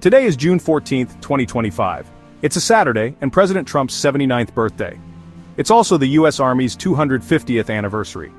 Today is June 14th, 2025. It's a Saturday and President Trump's 79th birthday. It's also the U.S. Army's 250th anniversary.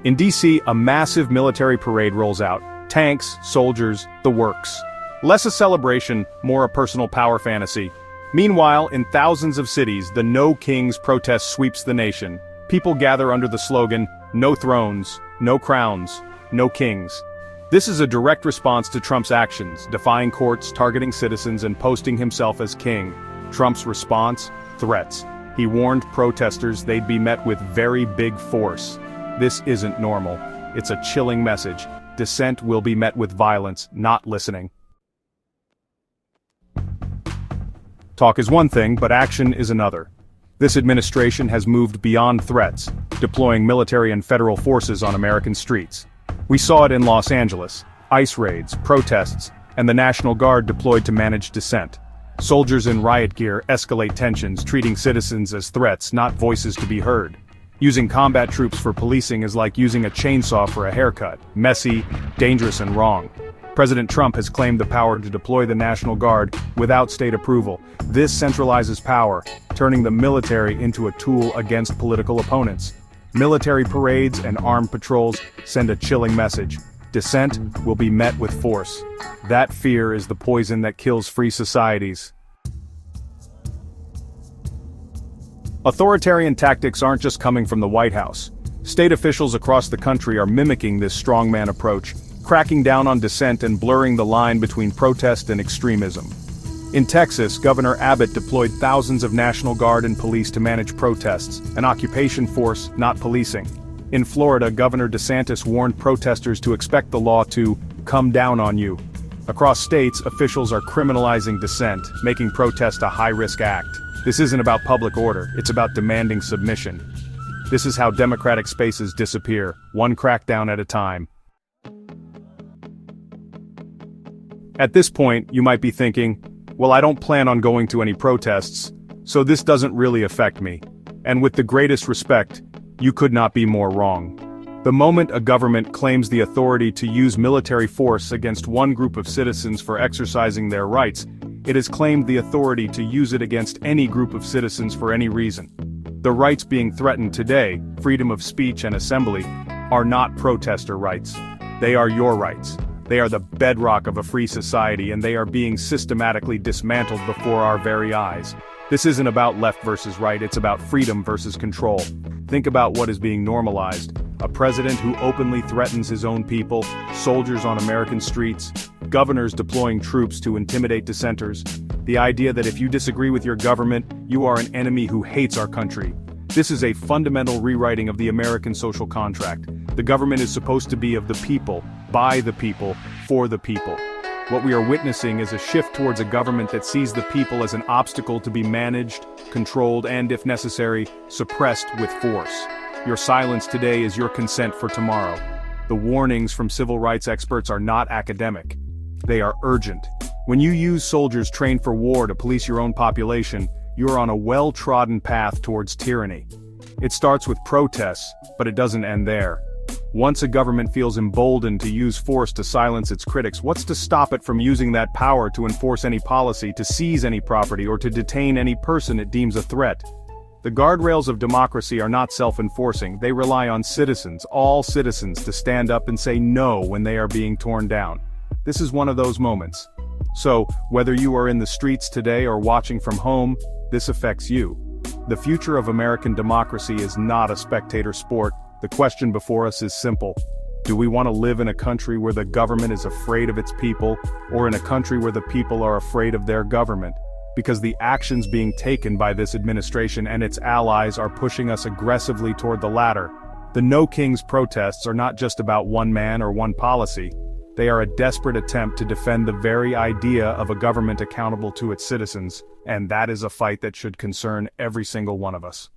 In D.C., a massive military parade rolls out. Tanks, soldiers, the works. Less a celebration, more a personal power fantasy. Meanwhile, in thousands of cities, the No Kings protest sweeps the nation. People gather under the slogan, "No thrones, no crowns, no kings." This is a direct response to Trump's actions, defying courts, targeting citizens, and posting himself as king. Trump's response? Threats. He warned protesters they'd be met with very big force. This isn't normal. It's a chilling message. Dissent will be met with violence, not listening. Talk is one thing, but action is another. This administration has moved beyond threats, deploying military and federal forces on American streets. We saw it in Los Angeles: ICE raids, protests, and the National Guard deployed to manage dissent. Soldiers in riot gear escalate tensions, treating citizens as threats, not voices to be heard. Using combat troops for policing is like using a chainsaw for a haircut: messy, dangerous, and wrong. President Trump has claimed the power to deploy the National Guard without state approval. This centralizes power, turning the military into a tool against political opponents. Military parades and armed patrols send a chilling message. Dissent will be met with force. That fear is the poison that kills free societies. Authoritarian tactics aren't just coming from the White House. State officials across the country are mimicking this strongman approach, cracking down on dissent and blurring the line between protest and extremism. In Texas, Governor Abbott deployed thousands of National Guard and police to manage protests, an occupation force, not policing. In Florida, Governor DeSantis warned protesters to expect the law to come down on you. Across states, officials are criminalizing dissent, making protest a high-risk act. This isn't about public order, it's about demanding submission. This is how democratic spaces disappear, one crackdown at a time. At this point, you might be thinking, well, I don't plan on going to any protests, so this doesn't really affect me. And with the greatest respect, you could not be more wrong. The moment a government claims the authority to use military force against one group of citizens for exercising their rights, it has claimed the authority to use it against any group of citizens for any reason. The rights being threatened today, freedom of speech and assembly, are not protester rights. They are your rights. They are the bedrock of a free society, and they are being systematically dismantled before our very eyes. This isn't about left versus right, it's about freedom versus control. Think about what is being normalized: a president who openly threatens his own people, soldiers on American streets, governors deploying troops to intimidate dissenters. The idea that if you disagree with your government, you are an enemy who hates our country. This is a fundamental rewriting of the American social contract. The government is supposed to be of the people, by the people, for the people. What we are witnessing is a shift towards a government that sees the people as an obstacle to be managed, controlled, and, if necessary, suppressed with force. Your silence today is your consent for tomorrow. The warnings from civil rights experts are not academic. They are urgent. When you use soldiers trained for war to police your own population, you are on a well-trodden path towards tyranny. It starts with protests, but it doesn't end there. Once a government feels emboldened to use force to silence its critics, what's to stop it from using that power to enforce any policy, to seize any property, or to detain any person it deems a threat? The guardrails of democracy are not self-enforcing. They rely on citizens, all citizens, to stand up and say no when they are being torn down. This is one of those moments. So, whether you are in the streets today or watching from home, this affects you. The future of American democracy is not a spectator sport. The question before us is simple. Do we want to live in a country where the government is afraid of its people, or in a country where the people are afraid of their government? Because the actions being taken by this administration and its allies are pushing us aggressively toward the latter. The No Kings protests are not just about one man or one policy. They are a desperate attempt to defend the very idea of a government accountable to its citizens, and that is a fight that should concern every single one of us.